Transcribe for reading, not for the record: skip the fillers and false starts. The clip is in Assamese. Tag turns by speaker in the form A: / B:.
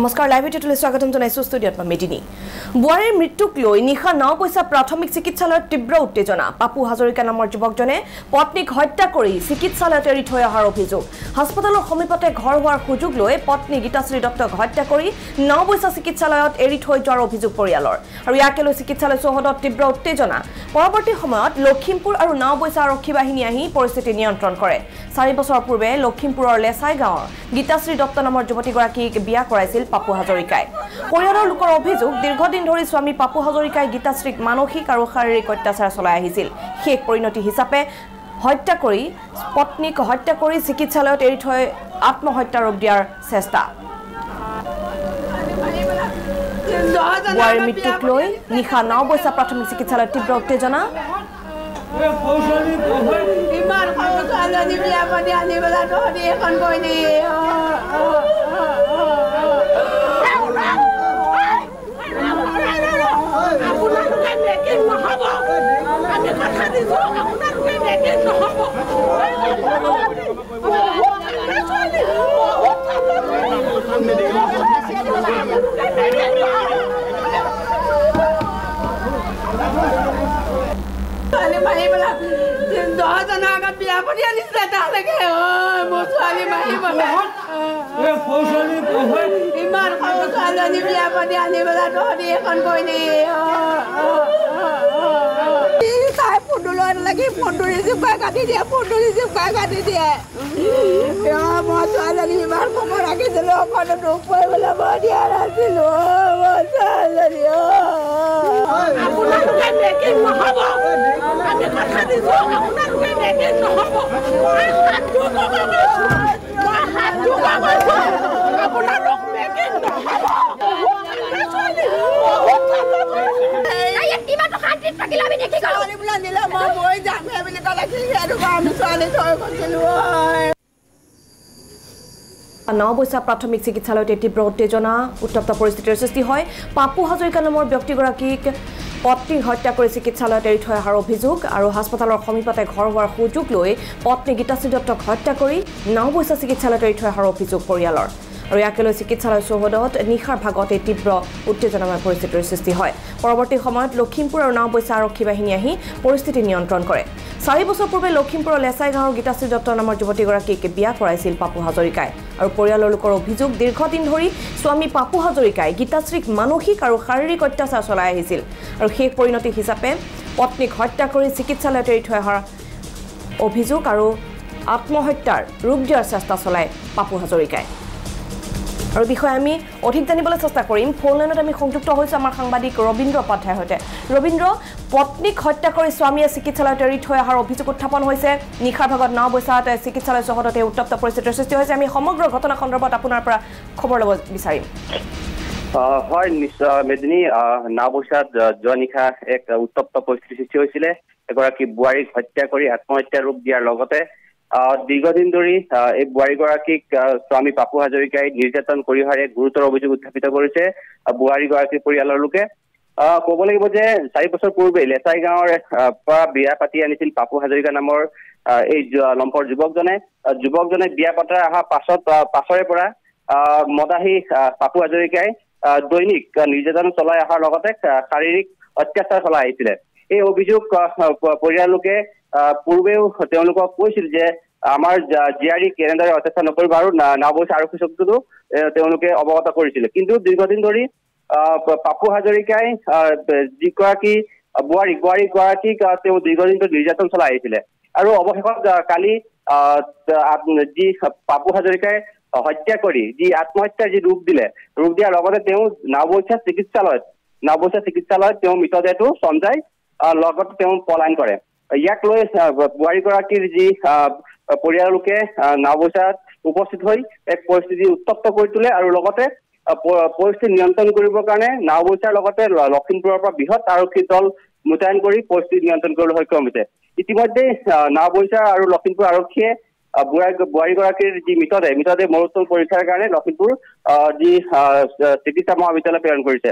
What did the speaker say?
A: নমস্কাৰ লাইভ ভিডিঅ'লৈ স্বাগতম জনাইছো ষ্টুডিঅ'ত মেদিনী বুৱাৰীৰ মৃত্যুক লৈ নিশা 9 পইচা প্ৰাথমিক চিকিৎসালয়ত তীব্ৰ উত্তেজনা পাপু হাজৰিকা নামৰ যুৱকজনে পত্নীক হত্যা কৰি চিকিৎসালয়ত এৰি থৈ অহাৰ অভিযোগ হাস্পতালৰ সমীপতে ঘৰ হোৱাৰ সুযোগ লৈ পত্নী গীতাশ্ৰী দত্তক হত্যা কৰি 9 পইচা চিকিৎসালয়ত এৰি থৈ যোৱাৰ অভিযোগ পৰিয়ালৰ আৰু ইয়াকে লৈ চিকিৎসালয় চৌহদত তীব্ৰ উত্তেজনা পৰৱৰ্তী সময়ত লখিমপুৰ আৰু 9 পইচা আৰক্ষী বাহিনী আহি পৰিস্থিতি নিয়ন্ত্ৰণ কৰে 4 বছৰ পূৰ্বে লখিমপুৰৰ লেছাই গাঁৱৰ গীতাশ্ৰী দত্ত নামৰ যুৱতীগৰাকীক বিয়া কৰাইছিল পাপু হাজৰিকাই পৰিয়ালৰ লোকৰ অভিযোগ দীৰ্ঘদিন ধৰি স্বামী পাপু হাজৰিকাই গীতাশ্ৰীক মানসিক আৰু শাৰীৰিক অত্যাচাৰ চলাই আহিছিল শেষ পৰিণতি হিচাপে হত্যা কৰি পত্নীক হত্যা কৰি চিকিৎসালয়ত এৰি থৈ আত্মহত্যা ৰূপ দিয়াৰ চেষ্টা বুৱাৰীৰ মৃত্যুক লৈ নিশা 9 পইচা প্ৰাথমিক চিকিৎসালয়ত তীব্ৰ উত্তেজনা
B: ইমান খালি বিয়া পাতি আনিবেলা তহঁতি এখন কইনি বিয়া পাতি আনিছে তালৈকে মোৰ ছোৱালী মাৰিবলে ইমান সৰু ছোৱালীজনী বিয়া পাতি আনিবেলা তহঁতি এখন কইনি তাই ফোনটো লৈ লাগি ফোনটো ৰিচিভ কৰি কাটি দিয়ে ফোনটো ৰিচিভ কৰি কাটি দিয়ে মই ছোৱালীজনী ইমান সময় ৰাখিছিলোঁ অকণো দুখ কৰিবলৈ মই দিয়া নাছিলোঁ মই ছোৱালীজনী আপোনালোকে মেকিং নহ'ব আমি কথা দিছোঁ আপোনালোকে মেকিং নহ'ব আপোনালোক মেকিং নহ'ব মই যাম বুলি ক'লে কি আমি ছোৱালী থৈ গৈছিলোঁ
A: 9 পইচা প্ৰাথমিক চিকিৎসালয়ত তীব্ৰ উত্তেজনা উত্তপ্ত পৰিস্থিতিৰ সৃষ্টি হয় পাপু হাজৰিকা নামৰ ব্যক্তিগৰাকীক পত্নীক হত্যা কৰি চিকিৎসালয়ত এৰি থৈ অহাৰ অভিযোগ আৰু হাস্পতালৰ সমীপতে ঘৰ হোৱাৰ সুযোগ লৈ পত্নী গীতাশ্ৰী দত্তক হত্যা কৰি 9 পইচা চিকিৎসালয়ত এৰি থৈ অহাৰ অভিযোগ পৰিয়ালৰ আৰু ইয়াকে লৈ চিকিৎসালয় চৌহদত নিশাৰ ভাগত তীব্ৰ উত্তেজনাময় পৰিস্থিতিৰ সৃষ্টি হয় পৰৱৰ্তী সময়ত লখিমপুৰ আৰু 9 পইচা আৰক্ষী বাহিনী আহি পৰিস্থিতি নিয়ন্ত্ৰণ কৰে 4 বছৰ পূৰ্বে লখিমপুৰৰ লেছাই গাঁৱৰ গীতাশ্ৰী দত্ত নামৰ যুৱতীগৰাকীক বিয়া কৰাইছিল পাপু হাজৰিকাই আৰু পৰিয়ালৰ লোকৰ অভিযোগ দীৰ্ঘদিন ধৰি স্বামী পাপু হাজৰিকাই গীতাশ্ৰীক মানসিক আৰু শাৰীৰিক অত্যাচাৰ চলাই আহিছিল আৰু শেষ পৰিণতি হিচাপে পত্নীক হত্যা কৰি চিকিৎসালয়ত এৰি থৈ অহাৰ অভিযোগ আৰু আত্মহত্যাৰ ৰূপ দিয়াৰ চেষ্টা চলাই পাপু হাজৰিকাই আৰু বিষয়ে আমি অধিক জানিবলৈ চেষ্টা কৰিম ফোন লাইনত আমি সংযুক্ত হৈছোঁ আমাৰ সাংবাদিক ৰবীন্দ্ৰ উপাধ্যায়ৰ সৈতে ৰবীন্দ্ৰ পত্নীক হত্যা কৰি স্বামীয়ে চিকিৎসালয়ত এৰি থৈ অহাৰ অভিযোগ উত্থাপন হৈছে নিশাৰ ভাগত 9 পইচাত চিকিৎসালয় চৌহদতে উত্তপ্ত পৰিস্থিতিৰ সৃষ্টি হৈছে আমি সমগ্ৰ ঘটনা সন্দৰ্ভত আপোনাৰ পৰা খবৰ ল'ব বিচাৰিম
C: হয় নিশ্চয় মেদিনী 9 পইচাত যোৱা নিশা এক উত্তপ্ত পৰিস্থিতিৰ সৃষ্টি হৈছিলে এগৰাকী বোৱাৰীক হত্যা কৰি আত্মহত্যা ৰূপ দিয়াৰ লগতে দীৰ্ঘদিন ধৰি এই বোৱাৰীগৰাকীক স্বামী পাপু হাজৰিকাই নিৰ্যাতন কৰি অহাৰ এক গুৰুতৰ অভিযোগ উত্থাপিত কৰিছে বোৱাৰীগৰাকীৰ পৰিয়ালৰ লোকে ক'ব লাগিব যে 4 বছৰ পূৰ্বে লেছাই গাঁৱৰ পৰা বিয়া পাতি আনিছিল পাপু হাজৰিকা নামৰ এই লম্পৰ যুৱকজনে বিয়া পতাৰ অহা পাছৰে পৰা মদাহী পাপু হাজৰিকাই দৈনিক নিৰ্যাতন চলাই অহাৰ লগতে শাৰীৰিক অত্যাচাৰ চলাই আহিছিলে এই অভিযোগ পৰিয়ালৰ লোকে পূৰ্বেও তেওঁলোকক কৈছিল যে আমাৰ জীয়াৰীক কেনেদৰে অত্যাচাৰ নকৰিব আৰু 9 পইচা আৰক্ষী চকীতো তেওঁলোকে অৱগত কৰিছিল কিন্তু দীৰ্ঘদিন ধৰি পাপু হাজৰিকাই যিগৰাকী বোৱাৰীগৰাকীক তেওঁ দীৰ্ঘদিন ধৰি নিৰ্যাতন চলাই আহিছিলে আৰু অৱশেষত কালি যি পাপু হাজৰিকাই হত্যা কৰি যি আত্মহত্যাৰ যি ৰূপ দিয়াৰ লগতে তেওঁ 9 পইচা চিকিৎসালয়ত তেওঁ মৃতদেহটো চঞ্জাই লগতে তেওঁ পলায়ন কৰে ইয়াক লৈ বোৱাৰীগৰাকীৰ যি পৰিয়ালৰ লোকে 9 পইচাত উপস্থিত হৈ এক পৰিস্থিতি উত্তপ্ত কৰি তোলে আৰু লগতে পৰিস্থিতি নিয়ন্ত্ৰণ কৰিবৰ কাৰণে 9 পইচাৰ লগতে লখিমপুৰৰ পৰা বৃহৎ আৰক্ষী দল মোতায়েন কৰি পৰিস্থিতি নিয়ন্ত্ৰণ কৰিবলৈ সক্ষম হৈছে ইতিমধ্যে 9 পইচা আৰু লখিমপুৰ আৰক্ষীয়ে বোৱাৰীগৰাকীৰ যি মৃতদেহ মৰণোত্তম পৰীক্ষাৰ কাৰণে লখিমপুৰ যি চিকিৎসা মহাবিদ্যালয় প্ৰেৰণ কৰিছে